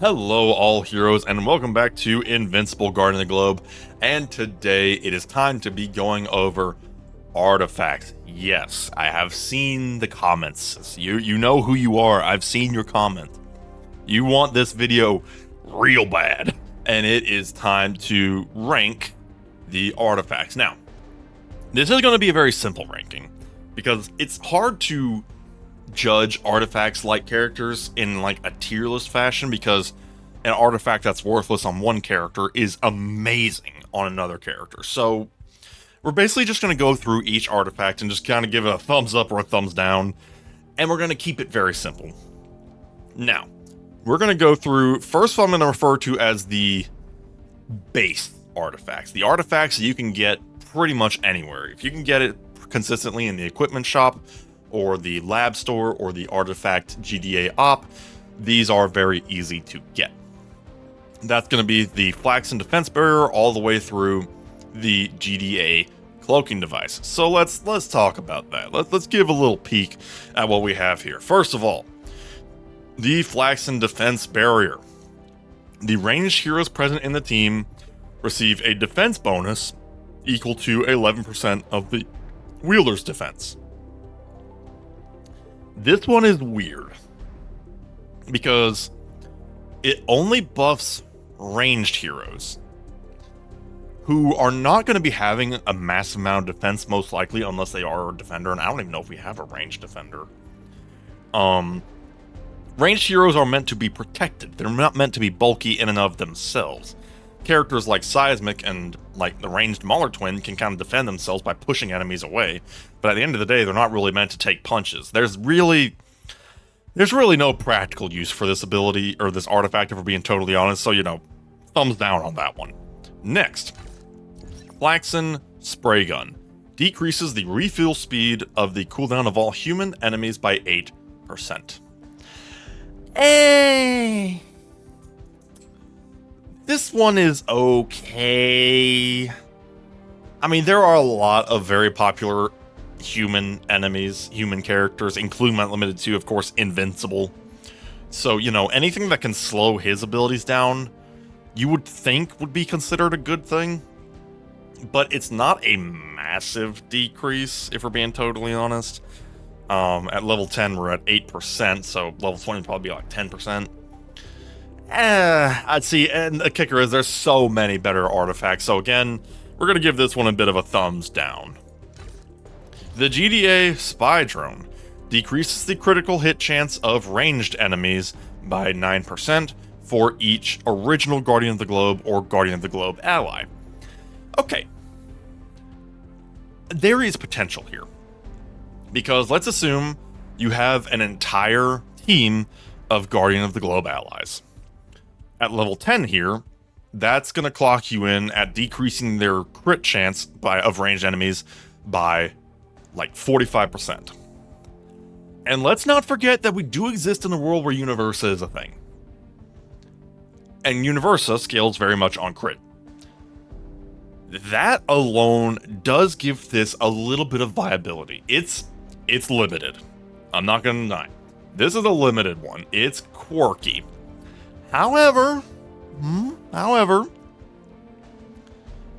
Hello, all heroes, and welcome back to Invincible Guardian of the Globe. And today it is time to be going over artifacts. Yes, I have seen the comments. You know who you are. I've seen your comment. You want this video real bad, and it is time to rank the artifacts. Now, this is going to be a very simple ranking because it's hard to judge artifacts like characters in like a tier list fashion, because an artifact that's worthless on one character is amazing on another character. So we're basically just going to go through each artifact and just kind of give it a thumbs up or a thumbs down, and we're going to keep it very simple. Now, we're going to go through, first one I'm going to refer to as the base artifacts. The artifacts that you can get pretty much anywhere. If you can get it consistently in the equipment shop, or the lab store, or the artifact GDA op, these are very easy to get. That's going to be the Flaxen Defense Barrier all the way through the GDA cloaking device. So let's talk about that. Let's give a little peek at what we have here. First of all, the Flaxen Defense Barrier. The ranged heroes present in the team receive a defense bonus equal to 11% of the wielder's defense. This one is weird because it only buffs ranged heroes who are not going to be having a massive amount of defense, most likely, unless they are a defender, and I don't even know if we have a ranged defender. Ranged heroes are meant to be protected. They're not meant to be bulky in and of themselves. Characters like Seismic and like the ranged Mauler Twin can kind of defend themselves by pushing enemies away, but at the end of the day, they're not really meant to take punches. There's really no practical use for this ability, or this artifact, if we're being totally honest, so, thumbs down on that one. Next, Flaxen Spray Gun. Decreases the refill speed of the cooldown of all human enemies by 8%. This one is okay. I mean, there are a lot of very popular human enemies, human characters, including, not limited to, of course, Invincible. So, anything that can slow his abilities down, you would think would be considered a good thing. But it's not a massive decrease, if we're being totally honest. At level 10, we're at 8%, so level 20 would probably be like 10%. I'd see, and the kicker is there's so many better artifacts, so again, we're going to give this one a bit of a thumbs down. The GDA Spy Drone decreases the critical hit chance of ranged enemies by 9% for each original Guardian of the Globe or Guardian of the Globe ally. Okay. There is potential here, because let's assume you have an entire team of Guardian of the Globe allies. At level 10 here, that's going to clock you in at decreasing their crit chance of ranged enemies by like 45%. And let's not forget that we do exist in a world where Universa is a thing. And Universa scales very much on crit. That alone does give this a little bit of viability. It's limited. I'm not going to deny. This is a limited one. It's quirky. However,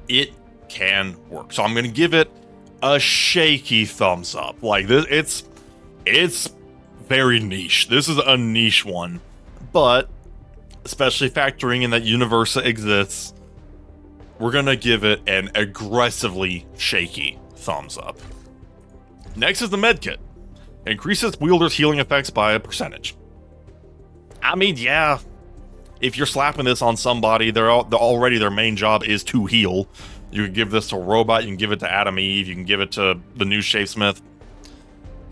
it can work. So I'm going to give it a shaky thumbs up. Like this, it's very niche. This is a niche one, but especially factoring in that Universa exists, we're going to give it an aggressively shaky thumbs up. Next is the medkit. Increases wielder's healing effects by a percentage. I mean, yeah, if you're slapping this on somebody, already their main job is to heal. You can give this to a robot, you can give it to Adam Eve, you can give it to the new Shapesmith.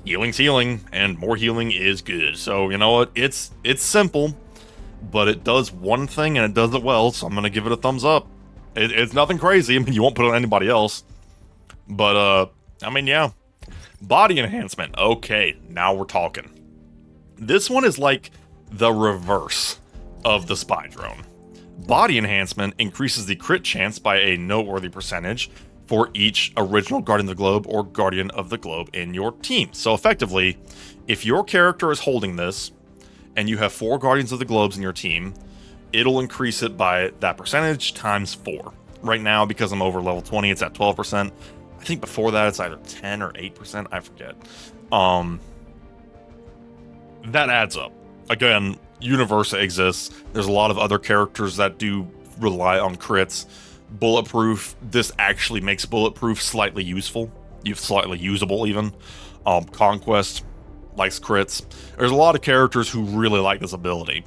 Healing's healing, and more healing is good. So, you know what? It's simple, but it does one thing and it does it well, so I'm going to give it a thumbs up. It's nothing crazy. I mean, you won't put it on anybody else. But, I mean, yeah. Body enhancement. Okay, now we're talking. This one is like the reverse of the Spy Drone. Body enhancement increases the crit chance by a noteworthy percentage for each original Guardian of the Globe or Guardian of the Globe in your team. So effectively, if your character is holding this, and you have 4 Guardians of the Globes in your team, it'll increase it by that percentage times 4. Right now, because I'm over level 20, it's at 12%. I think before that, it's either 10 or 8%. I forget. That adds up. Again, Universa exists. There's a lot of other characters that do rely on crits. Bulletproof, this actually makes Bulletproof slightly useful. Slightly usable, even. Conquest likes crits. There's a lot of characters who really like this ability.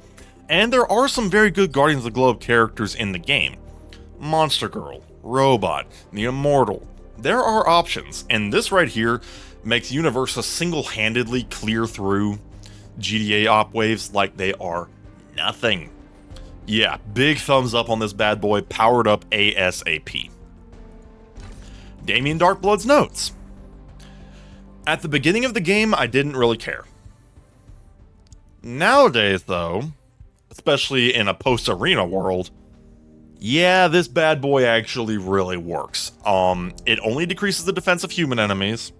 And there are some very good Guardians of the Globe characters in the game. Monster Girl, Robot, the Immortal. There are options, and this right here makes Universa single-handedly clear through GDA op waves like they are nothing. Yeah, big thumbs up on this bad boy, powered up ASAP. Damien Darkblood's notes. At the beginning of the game, I didn't really care. Nowadays, though, especially in a post-arena world, yeah, this bad boy actually really works. It only decreases the defense of human enemies,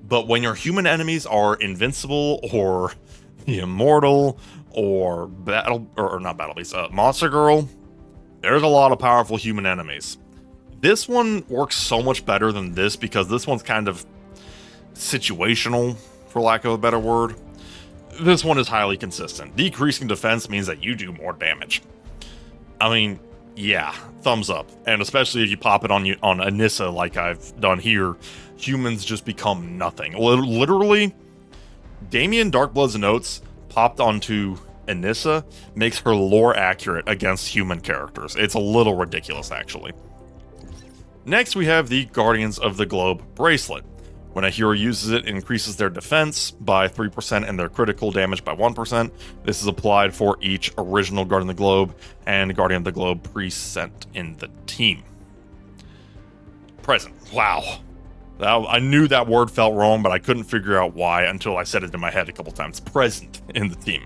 but when your human enemies are Invincible or the Immortal or Monster Girl, there's a lot of powerful human enemies. This one works so much better than this because this one's kind of situational, for lack of a better word. This one is highly consistent. Decreasing defense means that you do more damage. I mean, yeah, thumbs up. And especially if you pop it on Anissa like I've done here, humans just become nothing. Literally, Damien Darkblood's notes popped onto Anissa makes her lore accurate against human characters. It's a little ridiculous, actually. Next, we have the Guardians of the Globe bracelet. When a hero uses it, it increases their defense by 3% and their critical damage by 1%. This is applied for each original Guardian of the Globe and Guardian of the Globe present in the team. Present. Wow. I knew that word felt wrong, but I couldn't figure out why until I said it in my head a couple times. Present in the team.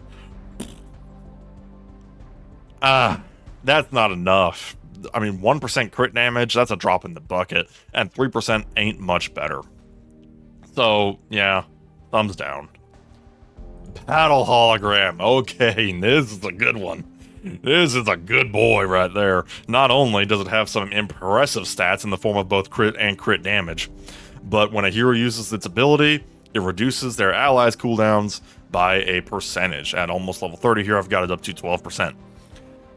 That's not enough. I mean, 1% crit damage, that's a drop in the bucket, and 3% ain't much better. So, yeah, thumbs down. Battle hologram. Okay, this is a good one. This is a good boy right there. Not only does it have some impressive stats in the form of both crit and crit damage, but when a hero uses its ability, it reduces their allies' cooldowns by a percentage. At almost level 30 here, I've got it up to 12%.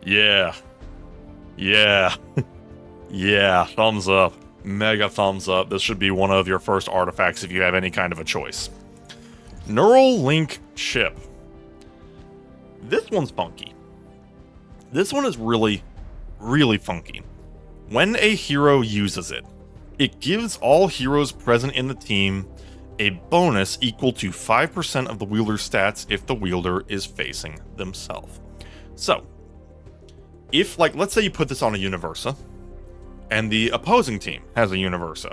Yeah. Yeah. Yeah, thumbs up. Mega thumbs up. This should be one of your first artifacts if you have any kind of a choice. Neural Link Chip. This one's funky. This one is really, really funky. When a hero uses it, it gives all heroes present in the team a bonus equal to 5% of the wielder's stats if the wielder is facing themselves. So, if, like, let's say you put this on a Universa, and the opposing team has a Universa.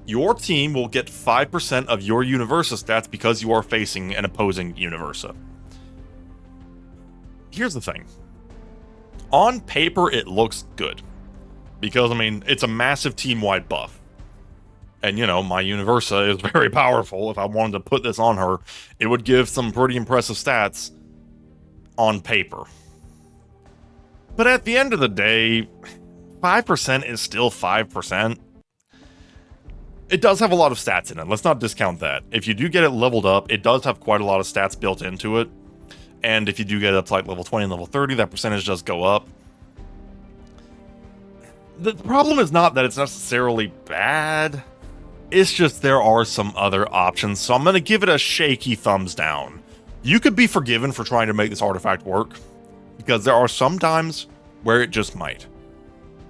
Your team will get 5% of your Universa stats because you are facing an opposing Universa. Here's the thing. On paper, it looks good. Because, I mean, it's a massive team-wide buff. And, you know, my Universa is very powerful. If I wanted to put this on her, it would give some pretty impressive stats on paper. But at the end of the day, 5% is still 5%. It does have a lot of stats in it. Let's not discount that. If you do get it leveled up, it does have quite a lot of stats built into it. And if you do get it up to like level 20 and level 30, that percentage does go up. The problem is not that it's necessarily bad. It's just there are some other options. So I'm going to give it a shaky thumbs down. You could be forgiven for trying to make this artifact work, because there are some times where it just might.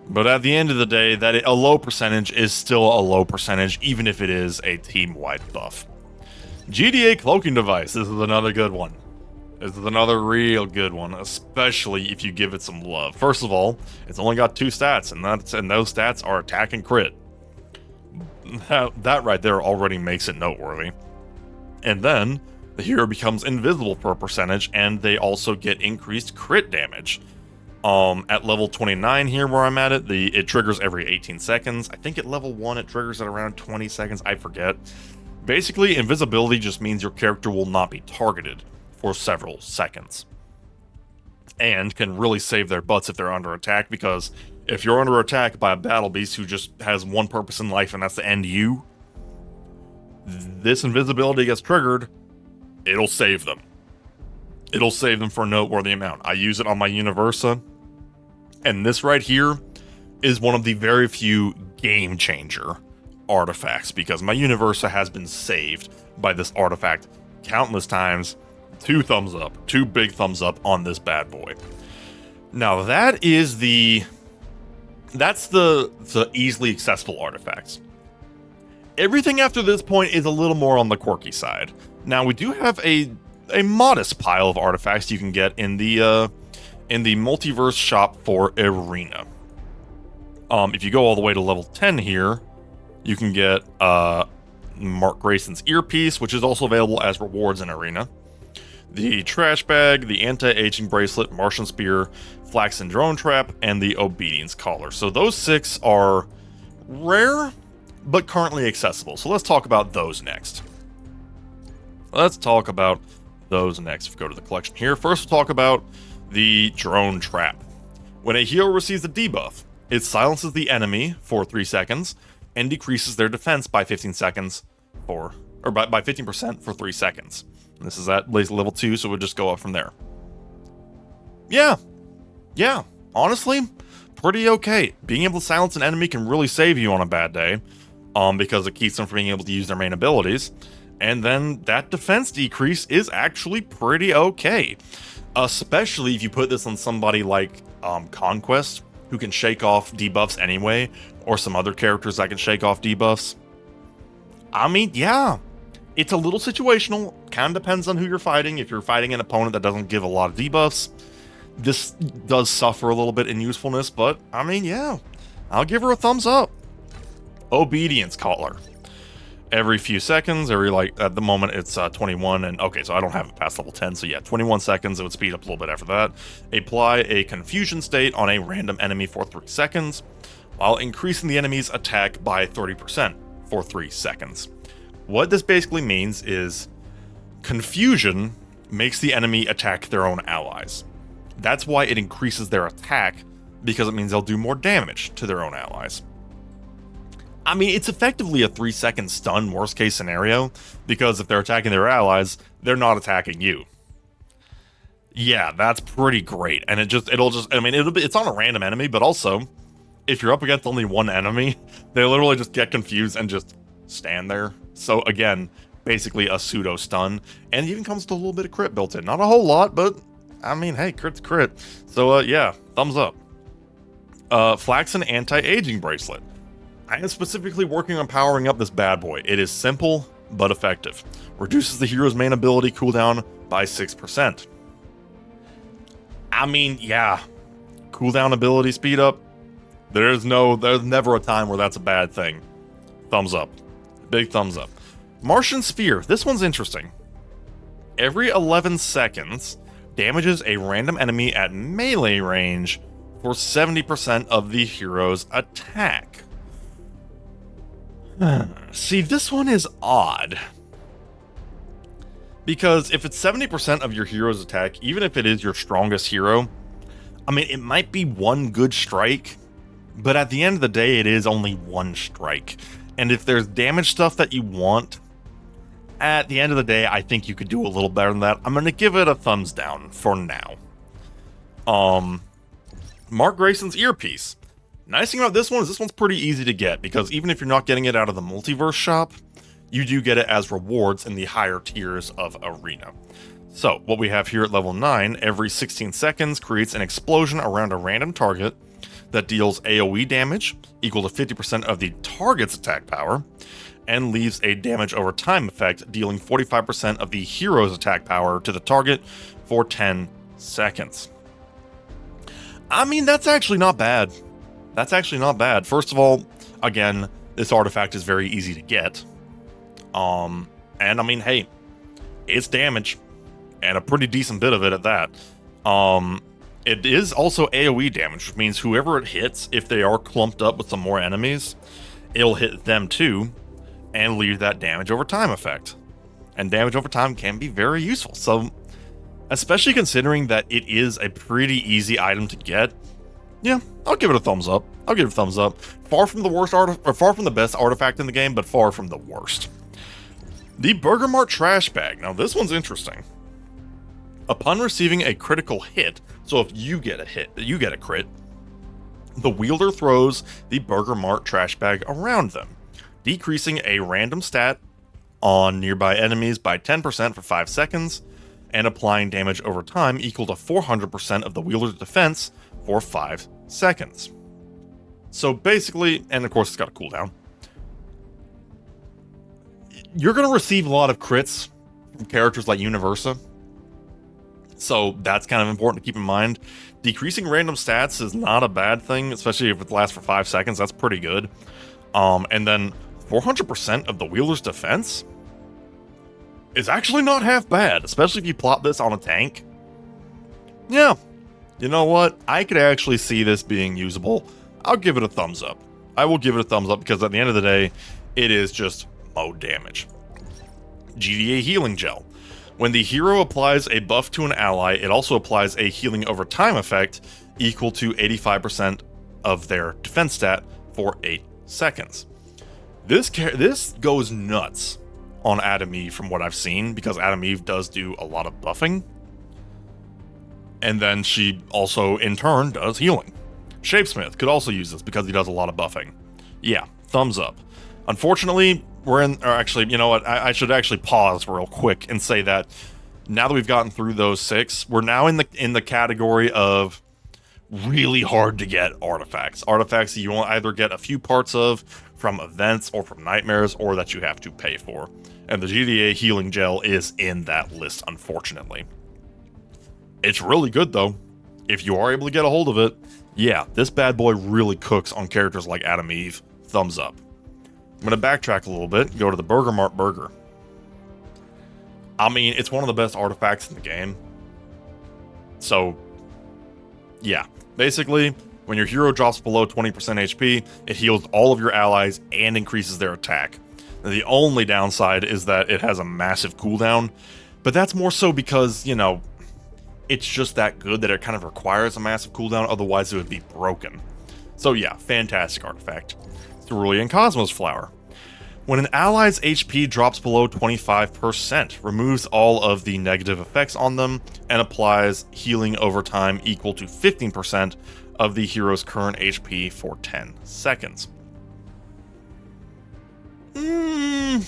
But at the end of the day, a low percentage is still a low percentage, even if it is a team-wide buff. GDA Cloaking Device. This is another good one. This is another real good one, especially if you give it some love. First of all, it's only got 2 stats, and those stats are attack and crit. That right there already makes it noteworthy. And then, the hero becomes invisible for a percentage, and they also get increased crit damage. At level 29 here where I'm at it triggers every 18 seconds. I think at level 1 it triggers at around 20 seconds, I forget. Basically, invisibility just means your character will not be targeted for several seconds. and can really save their butts if they're under attack, because if you're under attack by a battle beast who just has one purpose in life and that's to end you, this invisibility gets triggered, it'll save them. It'll save them for a noteworthy amount. I use it on my Universa, and this right here is one of the very few game changer artifacts, because my Universa has been saved by this artifact countless times. 2 thumbs up, 2 big thumbs up on this bad boy. Now that's the easily accessible artifacts. Everything after this point is a little more on the quirky side. Now we do have a modest pile of artifacts you can get in the multiverse shop for Arena. If you go all the way to level 10 here, you can get Mark Grayson's earpiece, which is also available as rewards in Arena. The trash bag, the anti-aging bracelet, Martian spear, flaxen drone trap, and the obedience collar. So those 6 are rare, but currently accessible. So let's talk about those next. If we go to the collection here, first we'll talk about the drone trap. When a hero receives a debuff, it silences the enemy for 3 seconds and decreases their defense by 15 seconds by 15% for 3 seconds. This is at level 2, so we'll just go up from there. Yeah, honestly, pretty okay. Being able to silence an enemy can really save you on a bad day, because it keeps them from being able to use their main abilities. And then that defense decrease is actually pretty okay. Especially if you put this on somebody like Conquest, who can shake off debuffs anyway, or some other characters that can shake off debuffs. I mean, yeah, it's a little situational. Kind of depends on who you're fighting. If you're fighting an opponent that doesn't give a lot of debuffs, this does suffer a little bit in usefulness, but I mean, yeah, I'll give her a thumbs up. Obedience collar. Every few seconds, at the moment it's 21, and okay, so I don't have it past level 10, so yeah, 21 seconds, it would speed up a little bit after that. Apply a confusion state on a random enemy for 3 seconds, while increasing the enemy's attack by 30% for 3 seconds. What this basically means is confusion makes the enemy attack their own allies. That's why it increases their attack, because it means they'll do more damage to their own allies. I mean, it's effectively a 3-second stun worst case scenario, because if they're attacking their allies, they're not attacking you. Yeah, that's pretty great. And it's on a random enemy, but also, if you're up against only one enemy, they literally just get confused and just stand there. So again, basically a pseudo stun, and it even comes with a little bit of crit built in. Not a whole lot, but I mean, hey, crit's crit. So yeah, thumbs up. Flaxen anti-aging bracelet. I am specifically working on powering up this bad boy. It is simple, but effective. Reduces the hero's main ability cooldown by 6%. I mean, yeah, cooldown ability speed up. There's never a time where that's a bad thing. Thumbs up. Big thumbs up. Martian Sphere. This one's interesting. Every 11 seconds, damages a random enemy at melee range for 70% of the hero's attack. See, this one is odd. Because if it's 70% of your hero's attack, even if it is your strongest hero, I mean, it might be one good strike, but at the end of the day, it is only one strike. And if there's damage stuff that you want, at the end of the day, I think you could do a little better than that. I'm going to give it a thumbs down for now. Mark Grayson's earpiece. Nice thing about this one is this one's pretty easy to get, because even if you're not getting it out of the multiverse shop, you do get it as rewards in the higher tiers of Arena. So, what we have here at level 9, every 16 seconds creates an explosion around a random target that deals AoE damage equal to 50% of the target's attack power, and leaves a damage over time effect dealing 45% of the hero's attack power to the target for 10 seconds. I mean, that's actually not bad. First of all, again, this artifact is very easy to get. And I mean, hey, it's damage, and a pretty decent bit of it at that. It is also AoE damage, which means whoever it hits, if they are clumped up with some more enemies, it'll hit them too, and leave that damage over time effect. And damage over time can be very useful. So, especially considering that it is a pretty easy item to get. Yeah, I'll give it a thumbs up. I'll give it a thumbs up. Far from the worst far from the best artifact in the game, but far from the worst. The Burger Mart Trash Bag. Now this one's interesting. Upon receiving a critical hit, so if you get a hit, you get a crit, the wielder throws the Burger Mart Trash Bag around them, decreasing a random stat on nearby enemies by 10% for 5 seconds, and applying damage over time equal to 400% of the wielder's defense for 5 seconds. So basically, and of course it's got a cooldown, you're going to receive a lot of crits from characters like Universa. So that's kind of important to keep in mind. Decreasing random stats is not a bad thing, especially if it lasts for 5 seconds. That's pretty good. And then 400% of the wielder's defense is actually not half bad, especially if you plot this on a tank. Yeah, you know what? I could actually see this being usable. I'll give it a thumbs up. I will give it a thumbs up because at the end of the day, it is just mode damage. GDA Healing Gel. When the hero applies a buff to an ally, it also applies a healing over time effect equal to 85% of their defense stat for 8 seconds. This goes nuts on Adam Eve from what I've seen, because Adam Eve does do a lot of buffing. And then she also, in turn, does healing. Shapesmith could also use this because he does a lot of buffing. Yeah, thumbs up. Unfortunately, we're in, or actually, you know what, I should actually pause real quick and say that now that we've gotten through those 6, we're now in the category of really hard to get artifacts. Artifacts that you will either get a few parts of from events or from nightmares, or that you have to pay for. And the GDA Healing Gel is in that list, unfortunately. It's really good, though. If you are able to get a hold of it, yeah, this bad boy really cooks on characters like Adam Eve. Thumbs up. I'm going to backtrack a little bit and go to the Burger Mart Burger. I mean, it's one of the best artifacts in the game. So, yeah. Basically, when your hero drops below 20% HP, it heals all of your allies and increases their attack. Now, the only downside is that it has a massive cooldown, but that's more so because, you know, it's just that good that it kind of requires a massive cooldown, otherwise it would be broken. So yeah, fantastic artifact. Cerulean Cosmos Flower. When an ally's HP drops below 25%, removes all of the negative effects on them, and applies healing over time equal to 15% of the hero's current HP for 10 seconds. I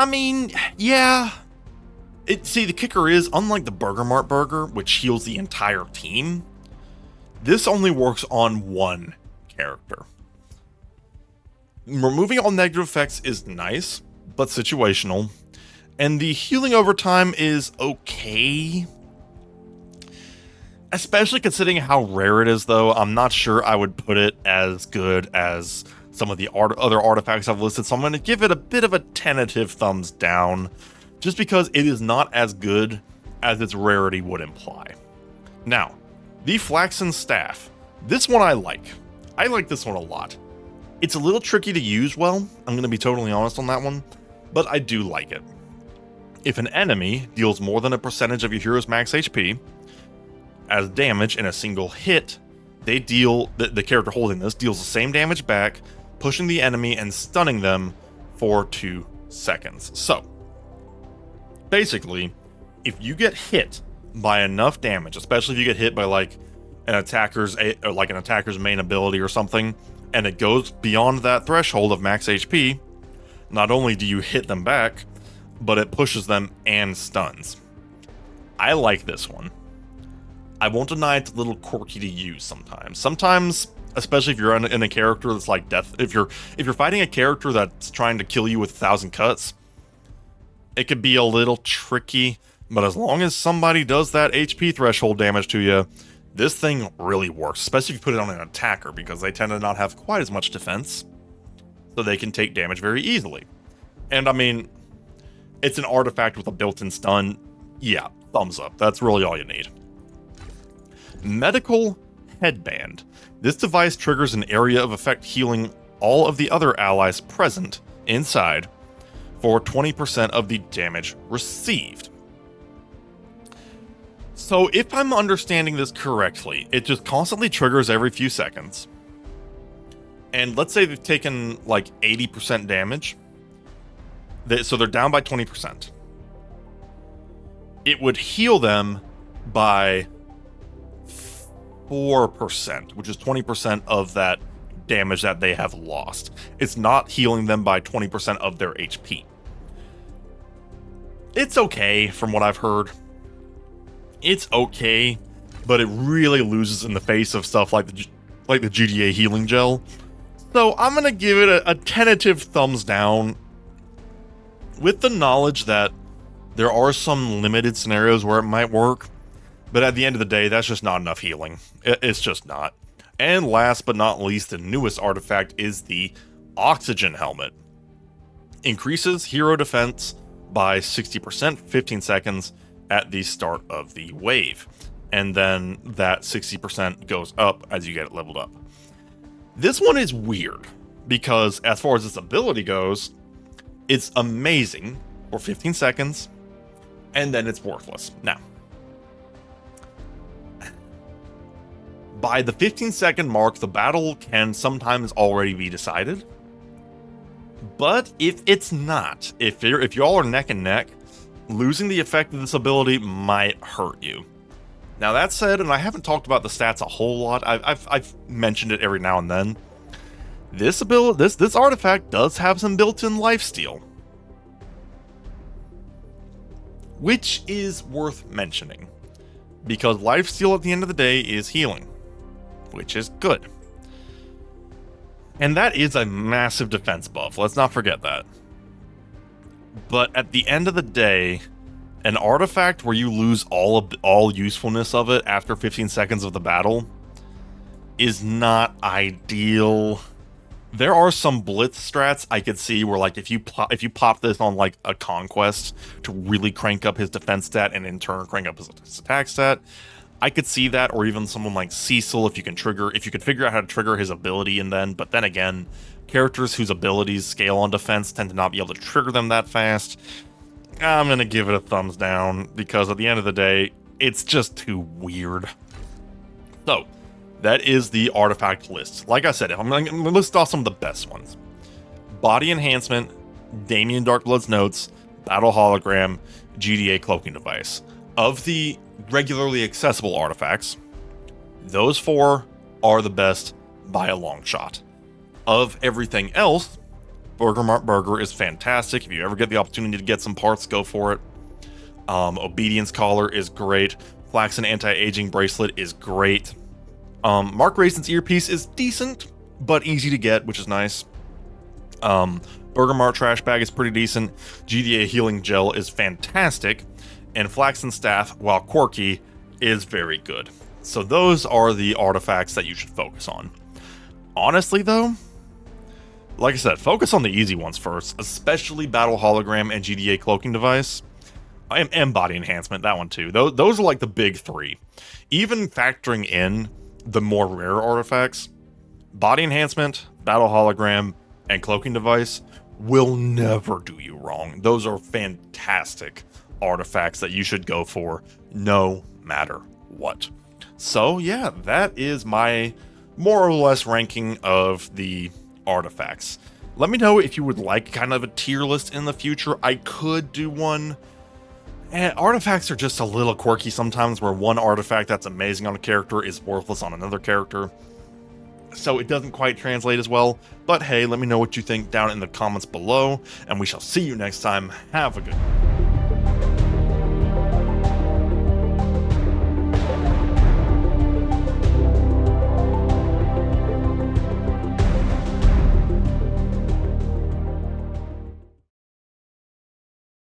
mean, yeah. See, the kicker is, unlike the Burger Mart Burger, which heals the entire team, this only works on one character. Removing all negative effects is nice, but situational, and the healing over time is okay. Especially considering how rare it is, though, I'm not sure I would put it as good as some of the other artifacts I've listed, so I'm going to give it a bit of a tentative thumbs down, just because it is not as good as its rarity would imply. Now, the Flaxen Staff. This one I like. I like this one a lot. It's a little tricky to use well, I'm going to be totally honest on that one, but I do like it. If an enemy deals more than a percentage of your hero's max HP as damage in a single hit, they deal, the character holding this deals the same damage back, pushing the enemy and stunning them for 2 seconds. So, basically, if you get hit by enough damage, especially if you get hit by like an attacker's main ability or something, and it goes beyond that threshold of max HP, not only do you hit them back, but it pushes them and stuns. I like this one. I won't deny it's a little quirky to use sometimes. Sometimes, especially if you're in a character that's like death, if you're fighting a character that's trying to kill you with 1,000 cuts, it could be a little tricky, but as long as somebody does that HP threshold damage to you, this thing really works, especially if you put it on an attacker, because they tend to not have quite as much defense, so they can take damage very easily. And I mean, it's an artifact with a built-in stun. Yeah, thumbs up. That's really all you need. Medical Headband. This device triggers an area of effect healing all of the other allies present inside for 20% of the damage received. So if I'm understanding this correctly, it just constantly triggers every few seconds. And let's say they've taken like 80% damage. So they're down by 20%. It would heal them by 4%, which is 20% of that damage that they have lost. It's not healing them by 20% of their HP. It's okay from what I've heard. It's okay, but it really loses in the face of stuff like the GDA healing gel. So I'm going to give it a tentative thumbs down, with the knowledge that there are some limited scenarios where it might work, but at the end of the day, that's just not enough healing. It's just not. And last but not least, the newest artifact is the Oxygen Helmet. Increases hero defense by 60% 15 seconds at the start of the wave, and then that 60% goes up as you get it leveled up. This one is weird, because as far as this ability goes, it's amazing for 15 seconds, and then it's worthless. Now, by the 15-second mark, the battle can sometimes already be decided. But if it's not, if y'all are neck and neck, losing the effect of this ability might hurt you. Now that said, and I haven't talked about the stats a whole lot, I've mentioned it every now and then. This artifact does have some built-in lifesteal, which is worth mentioning, because lifesteal at the end of the day is healing, which is good. And that is a massive defense buff, let's not forget that. But at the end of the day, an artifact where you lose all usefulness of it after 15 seconds of the battle is not ideal. There are some blitz strats I could see where, like, if you pop this on like a conquest to really crank up his defense stat and in turn crank up his attack stat, I could see that. Or even someone like Cecil, if you could figure out how to trigger his ability, and then, but then again, characters whose abilities scale on defense tend to not be able to trigger them that fast. I'm gonna give it a thumbs down, because at the end of the day, it's just too weird. So, that is the artifact list. Like I said, I'm gonna list off some of the best ones. Body Enhancement, Damien Darkblood's Notes, Battle Hologram, GDA Cloaking Device. Of the regularly accessible artifacts, those 4 are the best by a long shot. Of everything else, Burger Mart Burger is fantastic. If you ever get the opportunity to get some parts, go for it. Obedience Collar is great. Flaxen Anti-Aging Bracelet is great. Mark Raison's Earpiece is decent, but easy to get, which is nice. Burger Mart Trash Bag is pretty decent. GDA Healing Gel is fantastic. And Flaxen Staff, while quirky, is very good. So those are the artifacts that you should focus on. Honestly, though, like I said, focus on the easy ones first, especially Battle Hologram and GDA Cloaking Device. And Body Enhancement, that one too. Those are like the big 3. Even factoring in the more rare artifacts, Body Enhancement, Battle Hologram, and Cloaking Device will never do you wrong. Those are fantastic artifacts that you should go for no matter what. So yeah, that is my more or less ranking of the artifacts. Let me know if you would like kind of a tier list in the future. I could do one. And artifacts are just a little quirky sometimes, where one artifact that's amazing on a character is worthless on another character. So it doesn't quite translate as well. But hey, let me know what you think down in the comments below, and we shall see you next time. Have a good one.